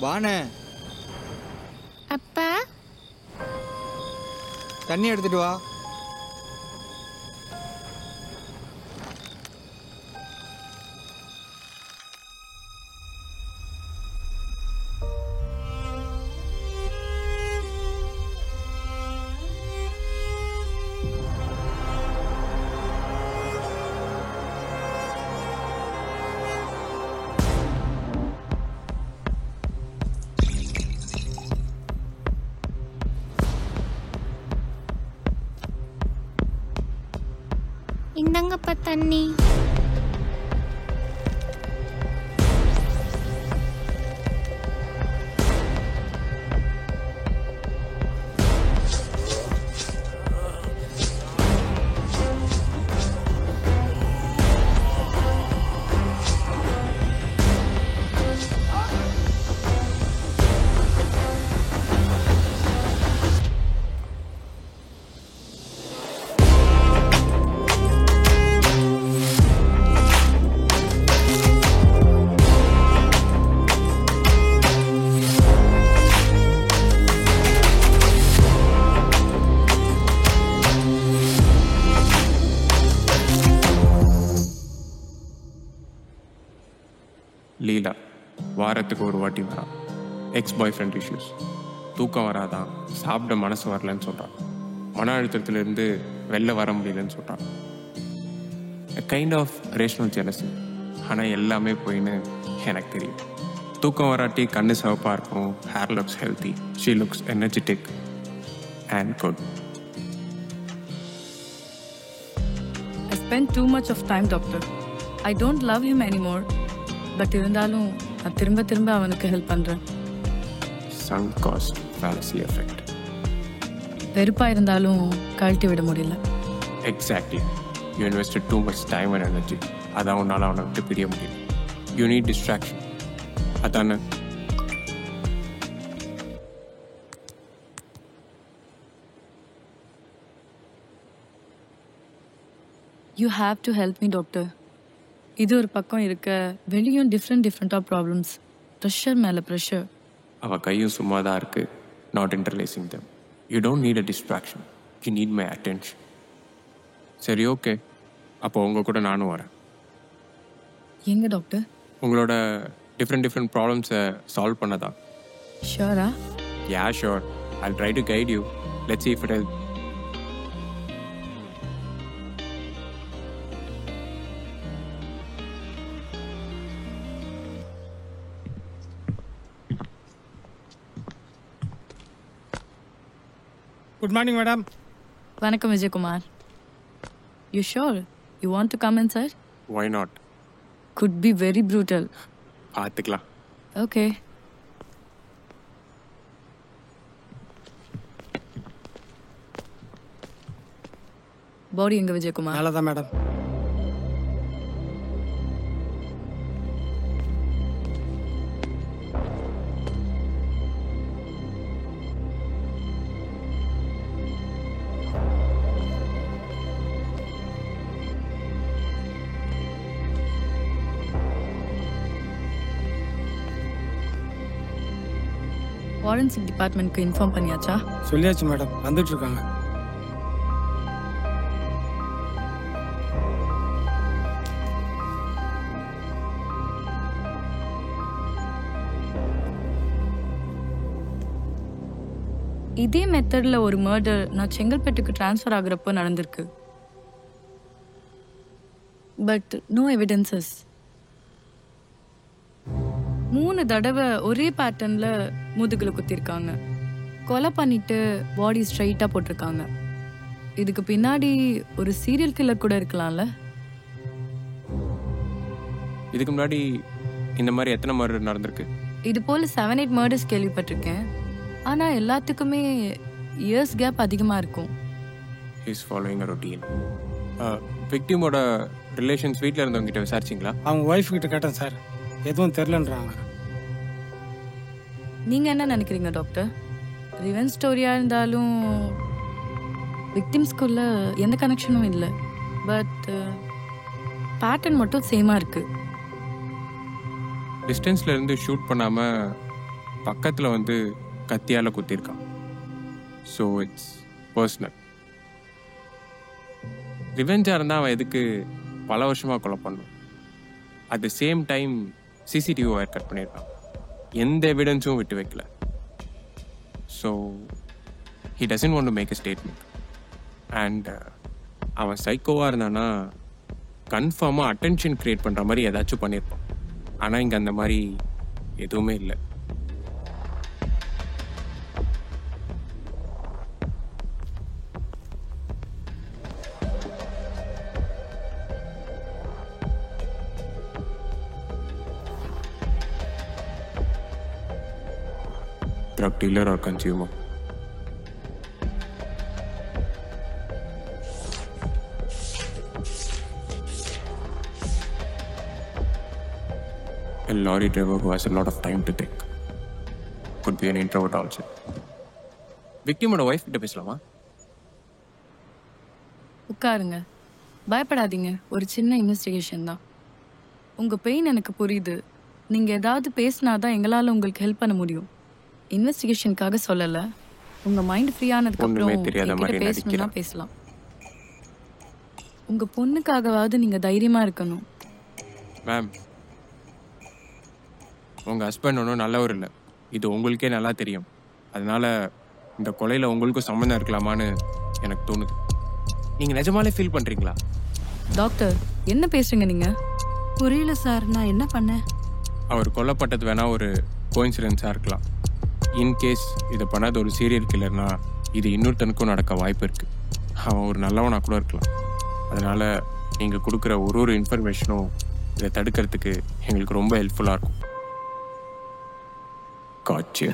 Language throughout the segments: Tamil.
வானே. அப்பா தண்ணி எடுத்துட்டு வா. இந்தாங்கப்பா தண்ணி. லீலா வாரத்துக்கு ஒரு வாட்டி வரான். எக்ஸ் பாய் ஃப்ரெண்ட் இஷ்யூஸ், தூக்கம் வராதான், சாப்பிட மனசு வரலன்னு சொல்கிறான், மன அழுத்தத்துலேருந்து வெளில வர முடியலன்னு சொல்கிறான். Kind of rational jealousy. ஆனால் எல்லாமே போயின்னு எனக்கு தெரியும். தூக்கம் வராட்டி கண்ணு சிவப்பாக இருக்கும், hair looks healthy, she looks energetic and good. I spend too much of time, doctor. I don't love him anymore. But இருந்தாலும் நான் திரும்ப திரும்ப அவனுக்கு ஹெல்ப் பண்ணுறேன். Sunk cost fallacy effect. வெறுப்பாக இருந்தாலும் கழட்டி விட முடியல. Exactly. You invested too much time and energy. அதான் உன்னால் அவனை விட்டு பிரிய முடியும். You need distraction. அதானே? You have to help me doctor. இது ஒரு பக்கம் இருக்க, வெளியும் டிஃப்ரெண்ட்டாக ப்ராப்ளம்ஸ், ப்ரெஷர் மேலே ப்ரெஷர். அவள் கையும் சும்மா தான் இருக்குது, not interlacing them. You don't need a distraction, you need my attention. சரி, ஓகே, அப்போ உங்கள் கூட நானும் வரேன். எங்க டாக்டர்? உங்களோட டிஃப்ரெண்ட் ப்ராப்ளம்ஸை சால்வ் பண்ணதான். ஷூரா? Yeah sure. I'll try to guide you. Let's see if it helps. Good morning madam. வணக்கம் Vijayakumar. You sure you want to come in sir? Why not? Could be very brutal. பார்த்துக்கலாம். Okay. பாடி எங்க விஜயகுமார்? நல்லதான் மேடம். ஃபாரன்சிக் டிபார்ட்மெண்ட்க்கு இன்ஃபார்ம் பண்ணியாச்சா? சொல்லியாச்சு மேடம், வந்துட்டு இருக்காங்க. இதே மெத்தட்ல ஒரு மர்டர் நான் செங்கல்பட்டுக்கு ட்ரான்ஸ்ஃபர் ஆகுறப்போ நடந்திருக்கு. But no evidences. 3 தடவை ஒரே பேட்டர்ன்ல முதுகுல குத்திருக்காங்க. கொலை பண்ணிட்டு பாடி ஸ்ட்ரைட்டா போட்டிருக்காங்க. இதுக்கு பின்னாடி ஒரு சீரியல் கில்லர் கூட இருக்கலாம்ல? இதுக்கு முன்னாடி இந்த மாதிரி எத்தனை மர்டர் நடந்திருக்கு? இது போல 7-8 மர்டர்ஸ் கேள்விப்பட்டிருக்கேன். ஆனா எல்லாத்துக்குமே இயர்ஸ் கேப் அதிகமா இருக்கும். Is following a routine. விக்டிமோட ரிலேஷன்ஸ் வீட்டில் இருந்தவங்க கிட்ட விசாரிச்சிங்களா? அவங்க ஒய்ஃப் கிட்ட கேட்டேன் சார், எதுவும் தெரிலன்றாங்க. நீங்க என்ன நினைக்கிறீங்க டாக்டர்? ரிவெஞ்ச் ஸ்டோரியா இருந்தாலும் விக்டிம்ஸ்குள்ள எந்த கனெக்ஷனும் இல்லை. பட் பேட்டர்ன் மட்டும் சேமா இருக்கு. டிஸ்டன்ஸ்ல இருந்து ஷூட் பண்ணாம பக்கத்தில் வந்து கத்தியால் குத்திருக்கான். So it's personal. ரிவெஞ்சாக இருந்தால் அவன் எதுக்கு பல வருஷமாக கொலை பண்ணும்? At the same time CCTV wire cut பண்ணியிருக்கான். எந்த எவிடன்ஸும் விட்டு வைக்கல. So he doesn't want to make a statement. And அவன் சைக்கோவாக இருந்தானா கன்ஃபார்மாக அட்டென்ஷன் க்ரியேட் பண்ணுற மாதிரி ஏதாச்சும் பண்ணியிருப்பான். ஆனால் இங்கே அந்த மாதிரி எதுவுமே இல்லை. Drug dealer or consumer. A lorry driver who has a lot of time to think. Could be an introvert also. விக்டிமோட ஒய்ஃப் கிட்ட பேசலாமா? உட்காருங்க, பயப்படாதீங்க. ஒரு சின்ன இன்வெஸ்டிகேஷன் தான். உங்கள் பெயின் எனக்கு புரியுது. நீங்கள் ஏதாவது பேசினாதான் எங்களால் உங்களுக்கு ஹெல்ப் பண்ண முடியும். இன்வெஸ்டிகேஷனுக்காக சொல்லலை. உங்கள் மைண்ட் ஃப்ரீயானதுக்கப்புறம் பேசணும்னா பேசலாம். உங்கள் பொண்ணுக்காகவாவது நீங்கள் தைரியமாக இருக்கணும். மேம், உங்கள் ஹஸ்பண்ட் ஒன்றும் நல்லவர் இல்லை, இது உங்களுக்கே நல்லா தெரியும். அதனால இந்த கொலையில் உங்களுக்கும் சம்மந்தம் இருக்கலாமான்னு எனக்கு தோணுது. நீங்கள் நிஜமாலே ஃபீல் பண்ணுறீங்களா? டாக்டர், என்ன பேசுறீங்க நீங்கள்? புரியல சார், நான் என்ன பண்ணேன்? அவர் கொல்லப்பட்டது வேணா ஒரு கோயின்சிடென்ஸாக இருக்கலாம். இன்கேஸ் இதை பண்ணாத ஒரு சீரியல் கில்லர்னா இது இன்னொருத்தனுக்கும் நடக்க வாய்ப்பு இருக்குது. அவன் ஒரு நல்லவனாக கூட இருக்கலாம். அதனால் நீங்கள் கொடுக்குற ஒரு இன்ஃபர்மேஷனும் இதை தடுக்கிறதுக்கு எங்களுக்கு ரொம்ப ஹெல்ப்ஃபுல்லாக இருக்கும். காட்சி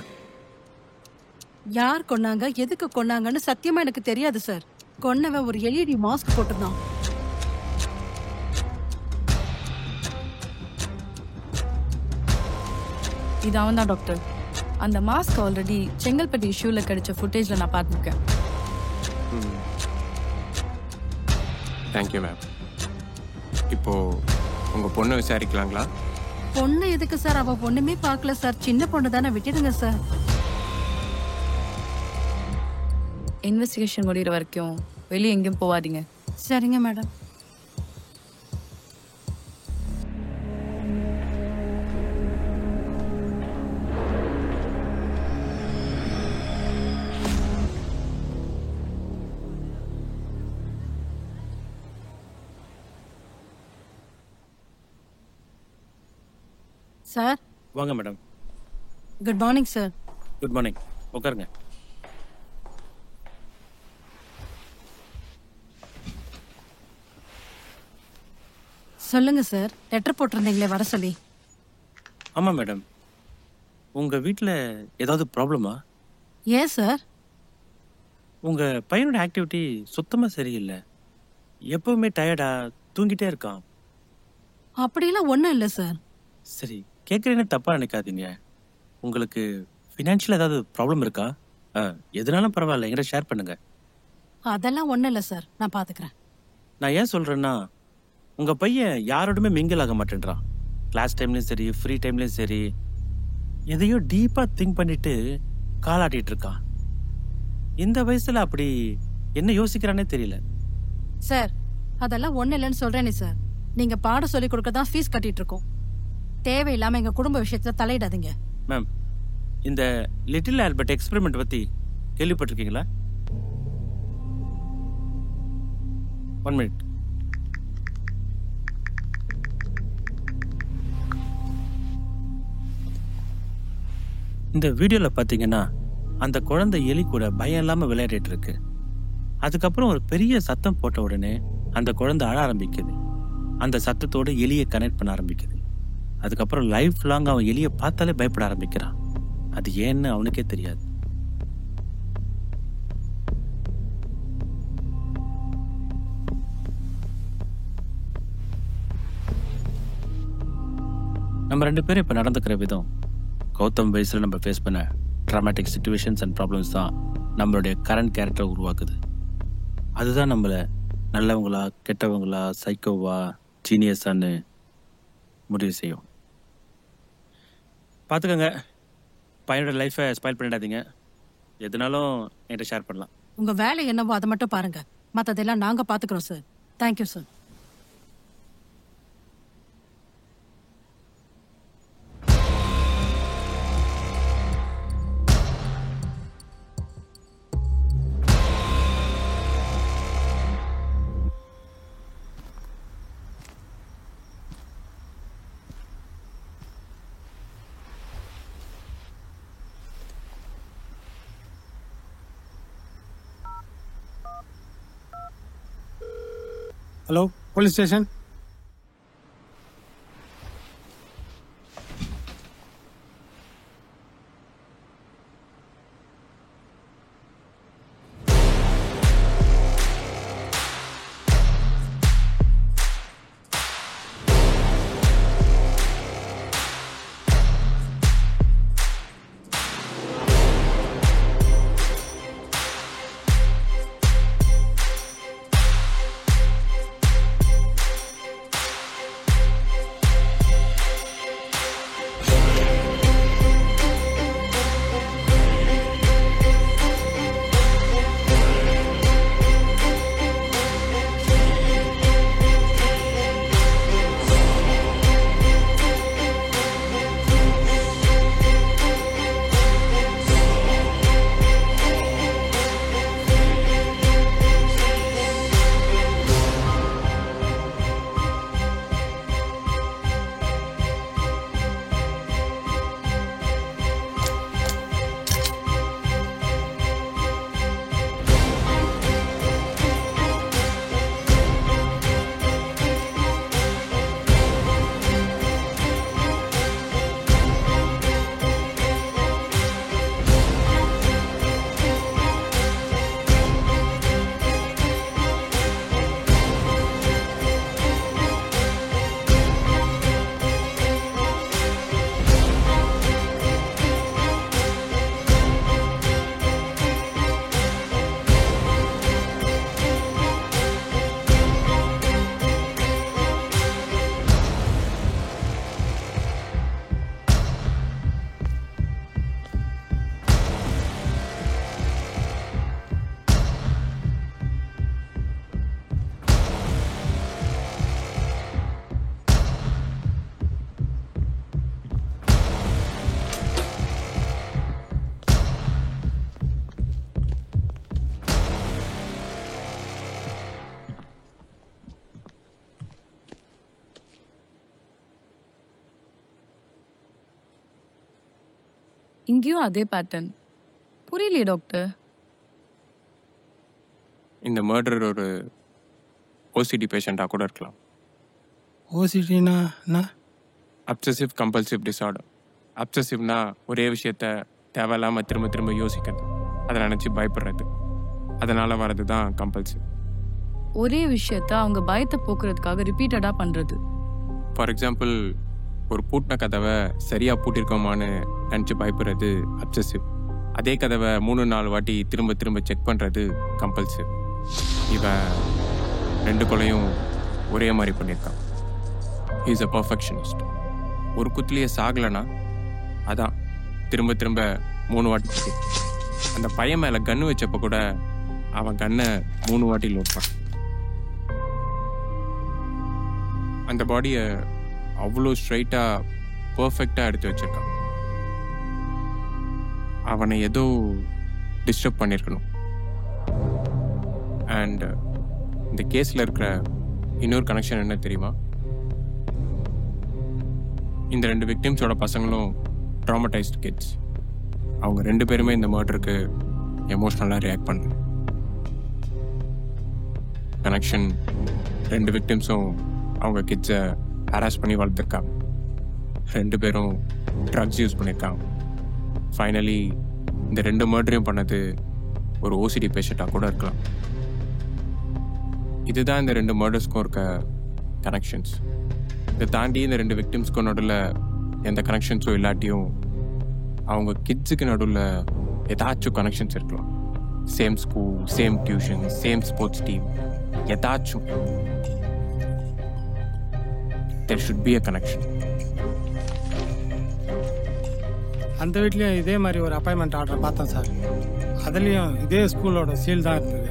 யார் கொன்னாங்க, எதுக்கு கொன்னாங்கன்னு சத்தியமா எனக்கு தெரியாது சார். கொன்னவன் ஒரு எல்இடி மாஸ்க் போட்டிருந்தான். இது அவன் தான் டாக்டர். அந்த மாஸ்க் ஆல்ரெடி செங்கல்பட்டு இஷ்யூவில் கிடைச்ச ஃபுட்டேஜில் நான் பார்த்துருக்கேன். Thank you ma'am. இப்போது உங்கள் பொண்ணை விசாரிக்கலாங்களா? பொண்ணு எதுக்கு சார்? அவ பொண்ணுமே பார்க்கல சார். சின்ன பொண்ணு தானே, விட்டுடுங்க சார். இன்வெஸ்டிகேஷன் முடிகிற வரைக்கும் வெளியே எங்கேயும் போகாதீங்க. சரிங்க மேடம். சார் வாங்க madam. Good morning sir. Good morning, உட்காருங்க. சொல்லுங்க சார், லெட்டர் போட்டிருந்தீங்களே வர சொல்லி. ஆமாம் மேடம், உங்கள் வீட்டில் ஏதாவது ப்ராப்ளமா? ஏன் சார்? உங்கள் பையனோட ஆக்டிவிட்டி சுத்தமாக சரியில்லை. எப்பவுமே டயர்டாக தூங்கிட்டே இருக்கான். அப்படிலாம் ஒன்றும் இல்லை சார். சரி, கேட்குறேன்னு தப்பாக நினைக்காதீங்க. உங்களுக்கு ஃபினான்ஷியல் ஏதாவது ப்ராப்ளம் இருக்கா? எதுனாலும் பரவாயில்ல, என்கிட்ட ஷேர் பண்ணுங்க. அதெல்லாம் ஒன்றும் இல்லை சார், நான் பார்த்துக்கிறேன். நான் ஏன் சொல்கிறேன்னா, உங்கள் பையன் யாரோடுமே மிங்கிள் ஆக மாட்டேன்றான். கிளாஸ் டைம்லேயும் சரி, ஃப்ரீ டைம்லேயும் சரி, எதையோ டீப்பாக திங்க் பண்ணிட்டு காலாட்டிட்டு இருக்கான். இந்த வயசில் அப்படி என்ன யோசிக்கிறானே தெரியல. சார், அதெல்லாம் ஒன்றும் இல்லைன்னு சொல்கிறேனே சார். நீங்கள் பாடம் சொல்லி கொடுக்க தான் ஃபீஸ் கட்டிட்டு இருக்கோம். தேவையில்லாமல் எங்கள் குடும்ப விஷயத்தில் தலையிடாதீங்க. மேம், இந்த லிட்டில் ஆல்பர்ட் எக்ஸ்பெரிமெண்ட் பற்றி கேள்விப்பட்டிருக்கீங்களா? 1 மினிட். இந்த வீடியோவில் பார்த்தீங்கன்னா அந்த குழந்தை எலி கூட பயம் இல்லாமல் விளையாடிட்டு இருக்கு. அதுக்கப்புறம் ஒரு பெரிய சத்தம் போட்ட உடனே அந்த குழந்தை அழ ஆரம்பிக்குது. அந்த சத்தத்தோடு எலியை கனெக்ட் பண்ண ஆரம்பிக்குது. அதுக்கப்புறம் லைஃப் லாங் அவன் எலியை பார்த்தாலே பயப்பட ஆரம்பிக்கிறான். அது ஏன்னு அவனுக்கே தெரியாது. நம்ம 2 பேரும் இப்போ நடந்துக்கிற விதம், கௌதம் வயசில் நம்ம ஃபேஸ் பண்ண ட்ராமேட்டிக் சிச்சுவேஷன்ஸ் அண்ட் ப்ராப்ளம்ஸ் தான் நம்மளுடைய கரண்ட் கேரக்டரை உருவாக்குது. அதுதான் நம்மளை நல்லவங்களா, கெட்டவங்களா, சைக்கோவா, ஜீனியஸான்னு முடிவு செய்யும். பார்த்துக்கோங்க, பையனோட லைஃப்பை ஸ்பாயில் பண்ணிடாதீங்க. எதுனாலும் என்கிட்ட ஷேர் பண்ணலாம். உங்க வேலை என்னவோ அதை மட்டும் பாருங்க. மத்ததெல்லாம் நாங்க பாத்துக்கிறோம் sir. Thank you sir. Hello, police station. இங்கேயும் அதே பேட்டர்ன். புரியலையே டாக்டர். இந்த மர்டர் ஒரு ஓசிடி பேஷண்ட்டாக கூட இருக்கலாம். ஓசிடினா என்ன? Obsessive compulsive disorder. அப்சசிவ்னா ஒரே விஷயத்த தேவையில்லாமல் திரும்ப திரும்ப யோசிக்கிறது, அதை நினச்சி பயப்படுறது, அதனால் வர்றது தான் கம்பல்சிவ். ஒரே விஷயத்த அவங்க பயத்தை போக்குறதுக்காக ரிப்பீட்டடாக பண்ணுறது. ஃபார் எக்ஸாம்பிள், ஒரு பூட்டின கதவை சரியாக பூட்டிருக்கோமான்னு நினச்சி பயப்படுறது அப்சசிவ். அதே கதவை 3-4 வாட்டி திரும்ப திரும்ப செக் பண்ணுறது கம்பல்சிவ். இவன் 2 கொலையும் ஒரே மாதிரி பண்ணியிருக்கான். Is a perfectionist. ஒரு குத்துலேயே சாகலைன்னா அதான் திரும்ப திரும்ப 3 வாட்டி. அந்த பையன் மேலே கன்று வச்சப்போ கூட அவன் கன்னை 3 வாட்டி லோட் பண்ணான். அந்த பாடியை அவ்வளோ ஸ்ட்ரைட்டாக பர்ஃபெக்டாக எடுத்து வச்சிருக்கான். அவனை ஏதோ டிஸ்டர்ப் பண்ணியிருக்கணும். அண்ட் இந்த கேஸில் இருக்கிற இன்னொரு கனெக்ஷன் என்ன தெரியுமா? இந்த 2 விக்டிம்ஸோட பசங்களும் ட்ராமடைஸ்ட் கிட்ஸ். அவங்க 2 பேருமே இந்த மர்டருக்கு எமோஷ்னலாக ரியாக்ட் பண்ணல. கனெக்ஷன் 2 விக்டிம்ஸும் அவங்க கிட்ஸை ஹராஸ் பண்ணி வளர்த்துருக்காங்க. 2 பேரும் ட்ரக்ஸ் யூஸ் பண்ணியிருக்காங்க. ஃபைனலி இந்த 2 மர்டரையும் பண்ணது ஒரு ஓசிடி பேஷண்ட்டாக கூட இருக்கலாம். இதுதான் இந்த 2 மர்டர்ஸ்க்கும் இருக்க கனெக்ஷன்ஸ். இதை தாண்டி இந்த 2 விக்டிம்ஸ்க்கும் நடுவில் எந்த கனெக்ஷன்ஸும் இல்லாட்டியும் அவங்க கிட்ஸுக்கு நடுவில் ஏதாச்சும் கனெக்ஷன்ஸ் இருக்கலாம். Same school, same tuition, same sports team, ஏதாச்சும். There should be a connection. அந்த வீட்லேயும் இதே மாதிரி ஒரு அப்பாயின்மெண்ட் ஆர்டர் பார்த்தேன் சார். அதுலேயும் இதே ஸ்கூலோட சீல் தான் இருந்தது.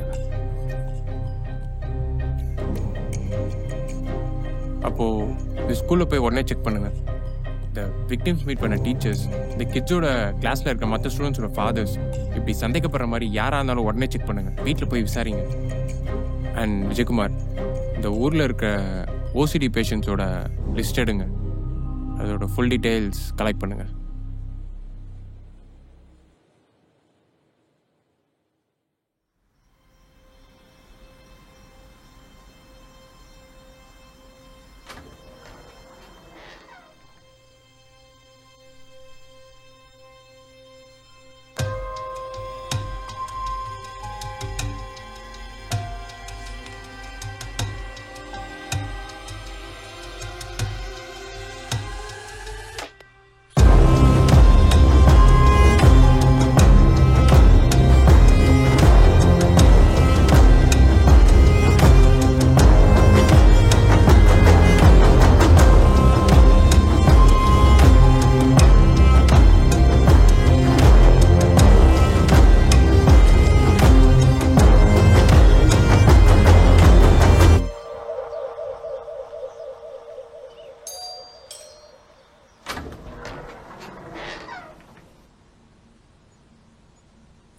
அப்போது இந்த ஸ்கூலில் போய் உடனே செக் பண்ணுங்கள். இந்த விக்டிம்ஸ் மீட் பண்ண டீச்சர்ஸ், இந்த கிட்ஸோட கிளாஸில் இருக்க மற்ற ஸ்டூடெண்ட்ஸோட ஃபாதர்ஸ், இப்படி சந்தேகப்படுற மாதிரி யாராக இருந்தாலும் உடனே செக் பண்ணுங்கள். வீட்டில் போய் விசாரிங்க. அண்ட் விஜயகுமார், இந்த ஊரில் இருக்க ஓசிடி பேஷண்ட்ஸோட லிஸ்ட் எடுங்க. அதோட ஃபுல் டீட்டெயில்ஸ் கலெக்ட் பண்ணுங்கள்.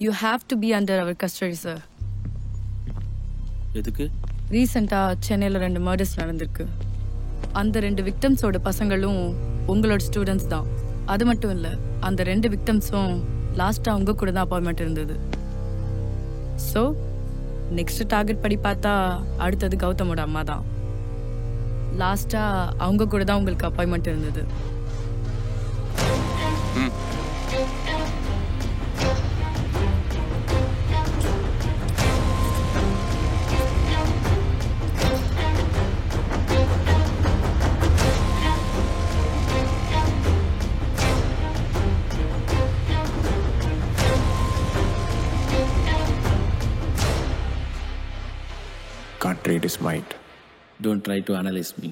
You have to be under our custody, sir. எதுக்கு? ரீசெண்டாக சென்னையில் 2 மர்டர்ஸ் நடந்திருக்கு. அந்த 2 விக்டம்ஸோட பசங்களும் உங்களோட ஸ்டூடெண்ட்ஸ் தான். அது மட்டும் இல்லை, அந்த 2 விக்டம்ஸும் லாஸ்ட்டாக உங்கள் கூட தான் அப்பாயின்மெண்ட் இருந்தது. ஸோ நெக்ஸ்ட் டார்கெட் படி பார்த்தா அடுத்தது கௌதமோட அம்மா தான். லாஸ்ட்டாக அவங்க கூட தான் உங்களுக்கு அப்பாயின்மெண்ட் இருந்தது. Can't read his mind. Don't try to analyze me.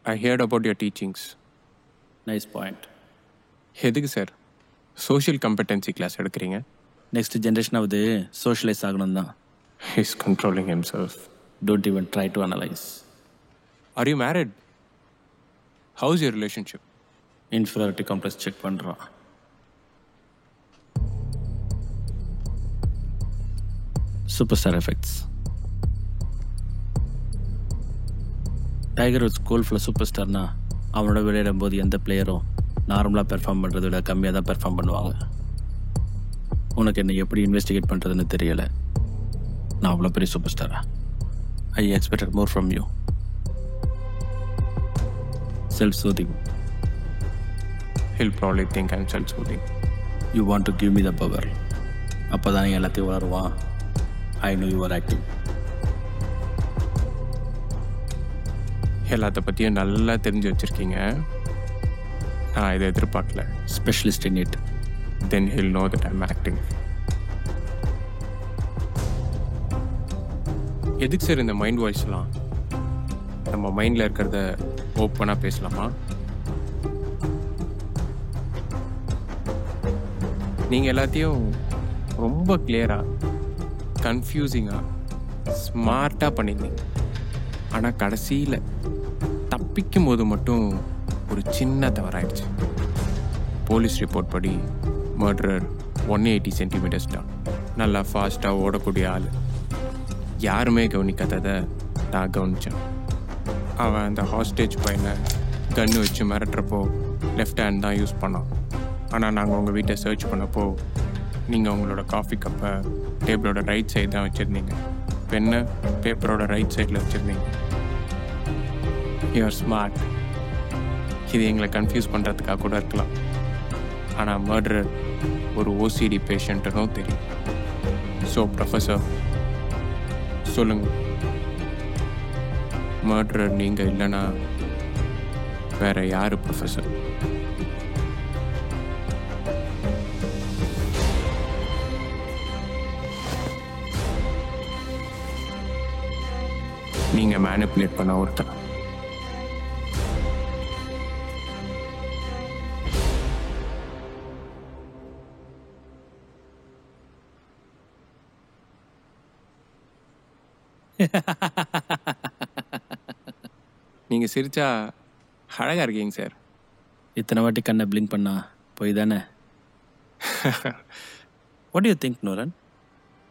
I heard about your teachings. Nice point. எதுக்கு சார் சோஷியல் கம்பெட்டன்சி கிளாஸ் எடுக்கிறீங்க? நெக்ஸ்ட் ஜென்ரேஷனாவது சோஷியலைஸ் ஆகணும் தான். He's controlling himself. Don't even try to analyze. Are you married? How's your relationship? Inferiority complex check பண்ணுறான். Super star effects. டைகர் ஒரு ஸ்கூல் ஃபுல்லாக சூப்பர் ஸ்டார்னா அவனோட விளையாடும் போது எந்த பிளேயரும் நார்மலாக பெர்ஃபார்ம் பண்ணுறத விட கம்மியாக தான் பெர்ஃபார்ம் பண்ணுவாங்க. உனக்கு என்ன எப்படி இன்வெஸ்டிகேட் பண்ணுறதுன்னு தெரியலை. நான் அவ்வளோ பெரிய சூப்பர் ஸ்டாரா? I expected more from you. Self soothing. He'll probably think I'm self-soothing. You want to give me the power. அப்போ தான் எல்லாத்தையும் வளருவான். I know you are acting. எல்லாத்த பற்றியும் நல்லா தெரிஞ்சு வச்சுருக்கீங்க. நான் இதை எதிர்பார்க்கல. Specialist in it. Then he'll know that I'm acting. எதுக்கு சார் இந்த மைண்ட் வாய்ஸ்லாம்? நம்ம மைண்டில் இருக்கிறத ஓப்பனாக பேசலாமா? நீங்கள் எல்லாத்தையும் ரொம்ப கிளியராக, கன்ஃபியூசிங்காக, ஸ்மார்ட்டாக பண்ணியிருந்தீங்க. ஆனால் கடைசியில் தப்பிக்கும் போது மட்டும் ஒரு சின்ன தவறாயிடுச்சு. போலீஸ் ரிப்போர்ட் படி மர்டரர் 180 சென்டிமீட்டர்ஸ் தான். நல்லா ஃபாஸ்ட்டாக ஓடக்கூடிய ஆள். யாருமே கவனிக்காததை நான் கவனித்தேன். அவன் அந்த ஹாஸ்டேஜ் பையனை கன்று வச்சு மிரட்டுறப்போ லெஃப்ட் ஹேண்ட் தான் யூஸ் பண்ணான். ஆனால் நாங்கள் உங்கள் வீட்டை சர்ச் பண்ணப்போ நீங்கள் உங்களோட காஃபி கப்பை டேபிளோட ரைட் சைடு தான் வச்சுருந்தீங்க. பெண்ணை பேப்பரோட ரைட் சைடில் வச்சுருந்தீங்க. You're smart. இது எங்களை கன்ஃபியூஸ் பண்ணுறதுக்காக கூட இருக்கலாம். ஆனால் மர்டரர் ஒரு ஓசிடி பேஷண்ட்டுன்னு தெரியும். ஸோ ப்ரொஃபஸர் சொல்லுங்கள், மர்டரர் நீங்கள் இல்லைன்னா வேற யார் ப்ரொஃபஸர்? நீங்கள் மேனிப்புலேட் பண்ண ஒருத்தர். நீங்கள் சிரிச்சா அழகாக இருக்கீங்க சார். இத்தனை வாட்டி கண்ணை பிளிங்க் பண்ணா போய் தானே. What you think Noran?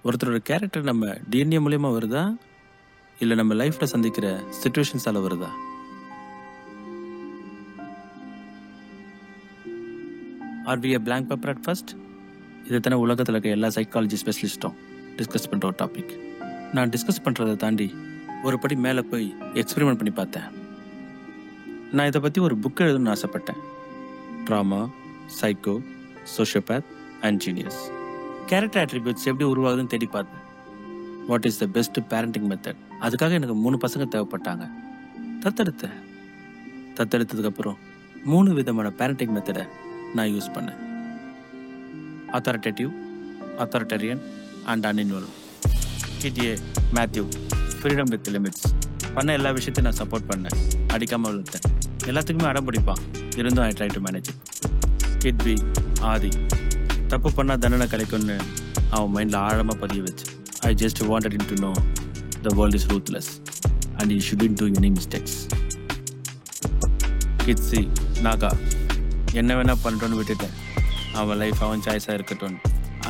ஒருத்தரோட கேரக்டர் நம்ம டிஎன்ஏ மூலியமா வருதா இல்லை நம்ம லைஃப்பில் சந்திக்கிற சிச்சுவேஷன்ஸால் வருதா? Are we a blank paper at first? இதை தானே உலகத்தில் இருக்க எல்லா சைக்காலஜி ஸ்பெஷலிஸ்ட்டும் டிஸ்கஸ் பண்ணுற ஒரு டாபிக். நான் டிஸ்கஸ் பண்ணுறதை தாண்டி ஒரு படி மேலே போய் எக்ஸ்பெரிமெண்ட் பண்ணி பார்த்தேன். நான் இதை பற்றி ஒரு புக் எழுதணும்னு ஆசைப்பட்டேன். Trauma, psycho, sociopath and genius. Character attributes எப்படி உருவாகுதுன்னு தேடி பார்த்தேன். What is the best parenting method? அதுக்காக எனக்கு 3 பசங்க தேவைப்பட்டாங்க. தத்தெடுத்ததுக்கப்புறம் 3 விதமான பேரண்டிங் மெத்தடை நான் யூஸ் பண்ணேன். Authoritative, authoritarian and uninvolved. Kid A Matthew, freedom with limits. பண்ண எல்லா விஷயத்தையும் நான் சப்போர்ட் பண்ணேன், அடிக்காமல் வளர்த்தேன். எல்லாத்துக்குமே அடம் பிடிப்பான், இருந்தும் I try to manage it. Kid B Aadhi, தப்பு பண்ணால் தண்டனை கிடைக்கும்னு அவன் மைண்டில் ஆழமாக பதிய வச்சு. I just wanted him to know the world is ruthless and he shouldn't do any mistakes. கிட் சி நாகா, என்ன வேணால் பண்ணிட்டோன்னு விட்டுட்டேன். அவன் லைஃப் அவன் சாய்ஸாக இருக்கட்டும்.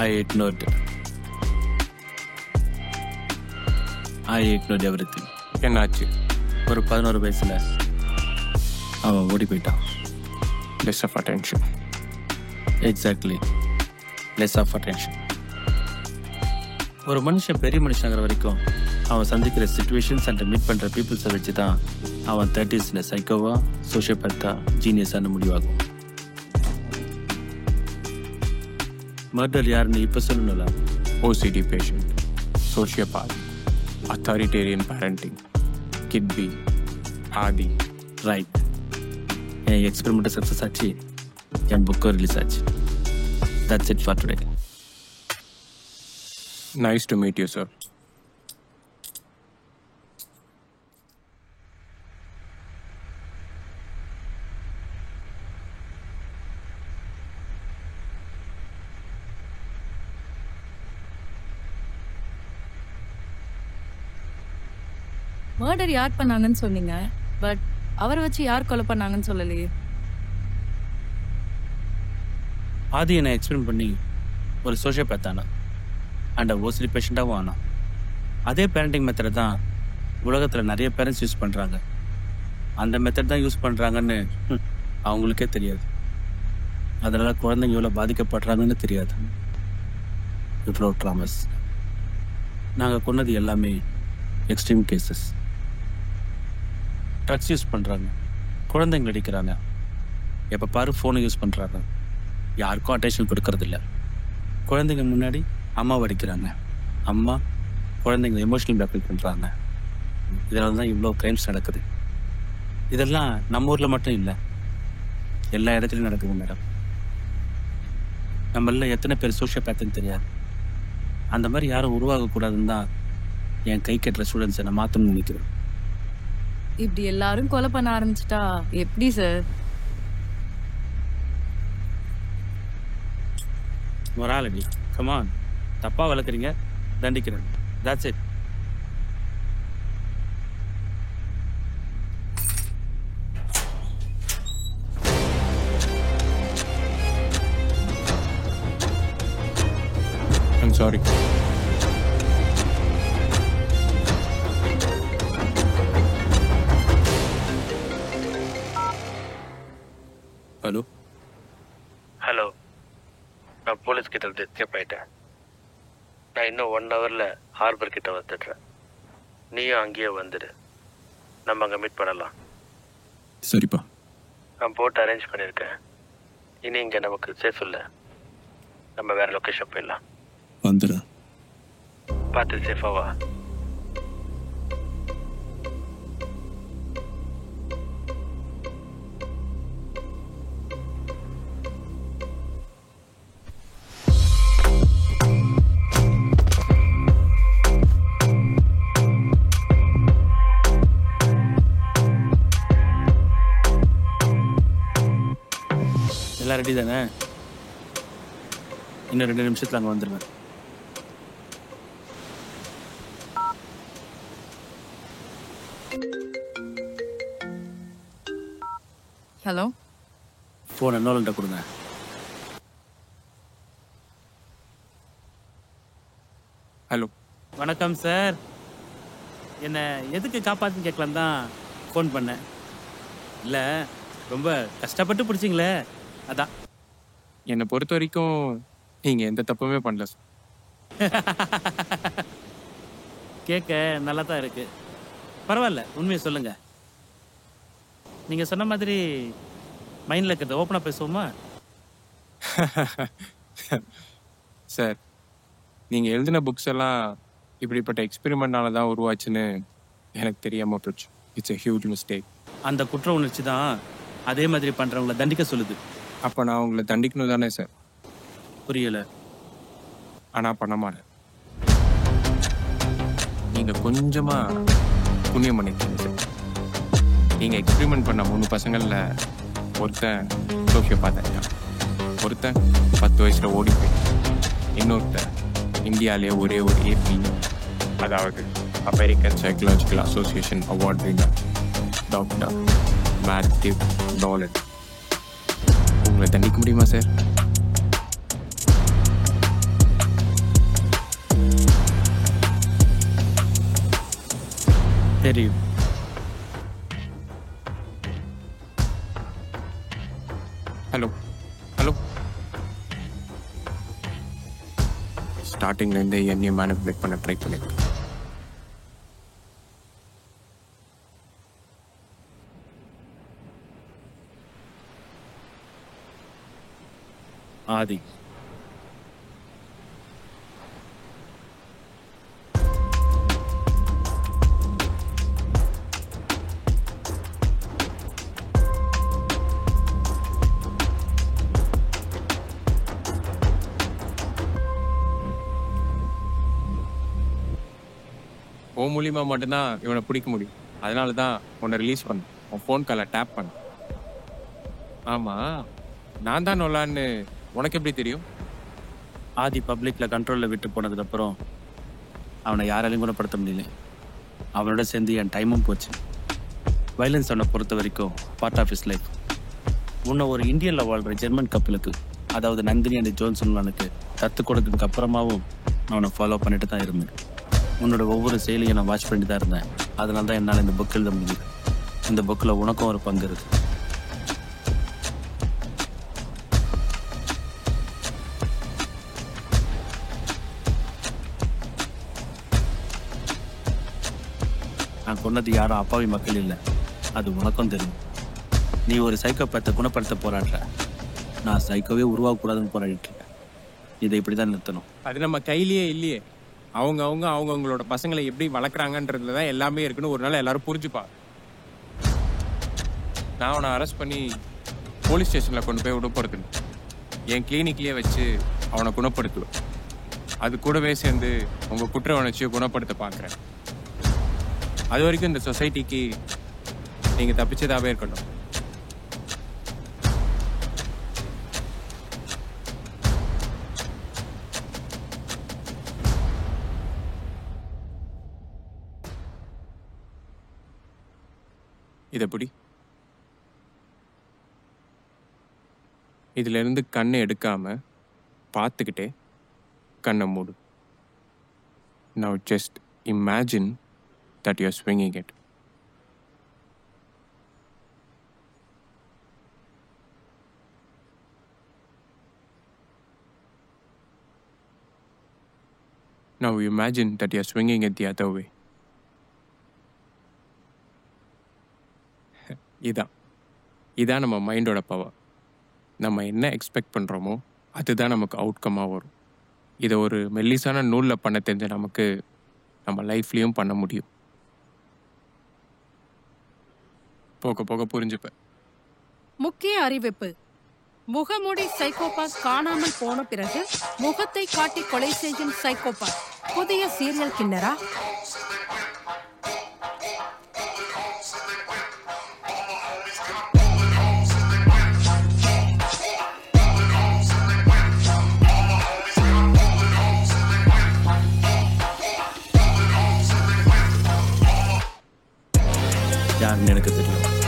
ஐ ignored everything. என்னாச்சு? ஒரு 11 வயசில் அவன் ஓடி போயிட்டான். Less of attention. Exactly, less of attention. ஒரு மனுஷன் பெரிய மனுஷங்கிற வரைக்கும் அவன் சந்திக்கிற சிச்சுவேஷன்ஸ் அண்ட் மீட் பண்ணுற பீப்புள்ஸை வச்சு தான் அவன் 30s சைக்கோவா, சோஷியோபேத்தா, ஜீனியஸான முடிவாகும். மர்டர் யாருன்னு இப்போ சொல்லணும்ல? OCD patient, sociopath, authoritarian parenting, kid B Aadhi. Right. என் எக்ஸ்பெரிமெண்ட்டை சக்ஸஸ் ஆச்சு, என் புக்கும் ரிலீஸ் ஆச்சு. That's it for today. Nice to meet you sir. Murder யார் பண்ணாங்கன்னு சொன்னீங்க, பட் அவரை வச்சு யார் கொலை பண்ணாங்கன்னு சொல்லலையே. ஆதி என்னை எக்ஸ்பெரிமெண்ட் பண்ணி ஒரு சோஷியோபேத் ஆனான் அண்ட் ஓசிடி பேஷண்ட்டாகவும் ஆனான். அதே பேரண்டிங் மெத்தடை தான் உலகத்தில் நிறைய பேரண்ட்ஸ் யூஸ் பண்ணுறாங்க. அந்த மெத்தட் தான் யூஸ் பண்ணுறாங்கன்னு அவங்களுக்கே தெரியாது. அதனால் குழந்தைங்க எவ்வளோ பாதிக்கப்படுறாங்கன்னு தெரியாது. இவ்வளோ ட்ராமஸ். நாங்கள் கொண்டது எல்லாமே எக்ஸ்ட்ரீம் கேசஸ். ட்ரக்ஸ் யூஸ் பண்ணுறாங்க, குழந்தைங்களை அடிக்கிறாங்க, எப்போ பாரு ஃபோனை யூஸ் பண்ணுறாங்க, யாருக்கும் அட்டென்ஷன் கொடுக்கறதில்ல. குழந்தைங்க முன்னாடி அம்மாவை அடிக்கிறாங்க, அம்மா குழந்தைங்க எமோஷனல் பிளாக்மெயில் பண்ணுறாங்க. இதனால தான் இவ்வளோ க்ரைம்ஸ் நடக்குது. இதெல்லாம் நம்ம ஊரில் மட்டும் இல்லை, எல்லா இடத்துலையும் நடக்குது மேடம். நம்மள எத்தனை பேர் சோஷியோபேத்துன்னு தெரியாது. அந்த மாதிரி யாரும் உருவாகக்கூடாதுன்னு தான் என் கை கட்டுற ஸ்டூடெண்ட்ஸை நான் மாற்றணும்னு நினைக்கிறேன். இப்படி எல்லாரும் கொலை பண்ண ஆரம்பிச்சிட்டா எப்படி சார்? Morality, come on. தப்பாக வளர்க்குறீங்க, தண்டிக்கிறேன். That's it. I'm sorry. Hello hello, நான் போலீஸ் கிட்ட இருந்து எஸ்கேப் ஆயிட்டேன். நான் இன்னும் 1 ஹவரில் ஹார்பர் கிட்ட வந்துடுறேன். நீயும் அங்கேயே வந்துடு, நம்ம அங்கே மீட் பண்ணலாம். சரிப்பா. நான் போட்டு அரேஞ்ச் பண்ணியிருக்கேன். இனி இங்கே நமக்கு சேஃப் இல்லை, நம்ம வேறு லொக்கேஷன் போயிடலாம். வந்துடு. பார்த்து சேஃபாக வா. எல்லாம் ரெடி தானே? இன்னும் 2 நிமிஷத்தில் அங்கே வந்துடுவேன். ஹலோ. ஃபோனை நோலன்ட்ட கொடுங்க. ஹலோ. வணக்கம் சார். என்னை எதுக்கு காப்பாற்றுன்னு கேட்கலாம் தான் ஃபோன் பண்ணேன். இல்லை, ரொம்ப கஷ்டப்பட்டு பிடிச்சிங்களே, அதான். என்னை பொறுத்த வரைக்கும் நீங்கள் எந்த தப்புமே பண்ணல சார். கேட்க நல்லா தான் இருக்கு. பரவாயில்ல, உண்மையை சொல்லுங்க. நீங்கள் சொன்ன மாதிரி மைண்டில் இருக்கிறத ஓப்பனாக பேசுவோமா? சார், நீங்கள் எழுதின புக்ஸ் எல்லாம் இப்படிப்பட்ட எக்ஸ்பெரிமெண்ட்னால தான் உருவாச்சுன்னு எனக்கு தெரியாமல் போச்சு. It's a huge mistake. அந்த குற்ற உணர்ச்சி தான் அதே மாதிரி பண்ணுறவங்கள தண்டிக்க சொல்லுது. அப்போ நான் உங்களை தண்டிக்கணும் தானே சார்? புரியலை. ஆனால் பண்ண மாட்டேன். நீங்கள் கொஞ்சமாக புண்ணியம் பண்ணிருக்கீங்க சார். நீங்கள் எக்ஸ்பெரிமெண்ட் பண்ண 3 பசங்களில் ஒருத்தன் சோஃபியை பார்த்தாங்க, ஒருத்தன் 10 வயசில் ஓடி போய், இன்னொருத்தன் இந்தியாவிலே ஒரே ஒரு ஏபி, அதாவது American psychological association award winner doctor Matthew Dolan. உங்களை தண்டிக்க முடியுமா சார்? தெரியும். Hello hello. ஸ்டார்டிங்லேருந்தே என்னையும் மேனிபுலேட் பண்ண ட்ரை பண்ணியிருக்கேன். ஆதி, ஓ மூலியமா மட்டும்தான் இவனை பிடிக்க முடியும். அதனால தான் உன்னை ரிலீஸ் பண்ண, உன் ஃபோன் காலை டேப் பண்ண. ஆமாம், நான் தான் நொல்லான்னு உனக்கு எப்படி தெரியும்? ஆதி பப்ளிக்கில் கண்ட்ரோலில் விட்டு போனதுக்கப்புறம் அவனை யாராலையும் குணப்படுத்த முடியல. அவனோட சேர்ந்து என் டைமும் போச்சு. வைலன்ஸ் அவனை பொறுத்த வரைக்கும் பார்ட் ஆஃப் இஸ் லைஃப். முன்ன ஒரு இந்தியனில் வாழ்கிற ஜெர்மன் கப்பலுக்கு, அதாவது நந்தினி அண்ட் ஜோன்சன்வானுக்கு தத்து கொடுத்ததுக்கு அப்புறமாவும் நான் அவனை ஃபாலோ பண்ணிட்டு தான் இருந்தேன். உன்னோட ஒவ்வொரு செயலையும் நான் வாட்ச் பண்ணிட்டு தான் இருந்தேன். அதனால தான் என்னால் இந்த புக் எழுத முடியுது. இந்த புக்கில் உனக்கும் ஒரு பங்கு இருக்கு. நான் கொன்னது யாரும் அப்பாவி மக்கள் இல்லை, அது உனக்கும் தெரியும். நீ ஒரு சைக்கோபேத்தை குணப்படுத்த போராடுற, நான் சைக்கோவே உருவாகக்கூடாதுன்னு போராடிட்டு இருக்கேன். இதை இப்படி தான் நிறுத்தணும். அது நம்ம கையிலேயே இல்லையே. அவங்கவுங்களோட பசங்களை எப்படி வளர்க்குறாங்கன்றதுல தான் எல்லாமே இருக்குன்னு ஒரு நாள் எல்லாரும் புரிஞ்சுப்பா. நான் அவனை அரெஸ்ட் பண்ணி போலீஸ் ஸ்டேஷனில் கொண்டு போய் விடப்படுத்தணும். என் கிளினிக்லேயே வச்சு அவனை குணப்படுத்துவேன். அது கூடவே சேர்ந்து உங்கள் குற்ற உணர்ச்சியை குணப்படுத்த பார்க்குறேன். அது வரைக்கும் இந்த சொசைட்டிக்கு நீங்கள் தப்பிச்சதாகவே இருக்கணும். இதப்படி இதிலிருந்து கண்ணை எடுக்காம பார்த்துக்கிட்டே கண்ணை மூடு. Now just imagine that you're swinging it. Now imagine that you're swinging it the other way. இதான் நம்ம மைண்டோட பவர். நம்ம என்ன எக்ஸ்பெக்ட் பண்ணுறோமோ அதுதான் நமக்கு அவுட்கமாக வரும். இதை ஒரு மெல்லிசான நூலில் பண்ண தெரிஞ்ச நமக்கு நம்ம லைஃப்லேயும் பண்ண முடியும். போக போக புரிஞ்சுப்பேன். முக்கிய அறிவிப்பு: முகமூடி சைக்கோபாத் காணாமல் போன பிறகு முகத்தை காட்டி கொலை செய்யும் சைக்கோபாத் புதிய சீரியல் கில்லரா? யாருன்னு எனக்கு தெரியும்.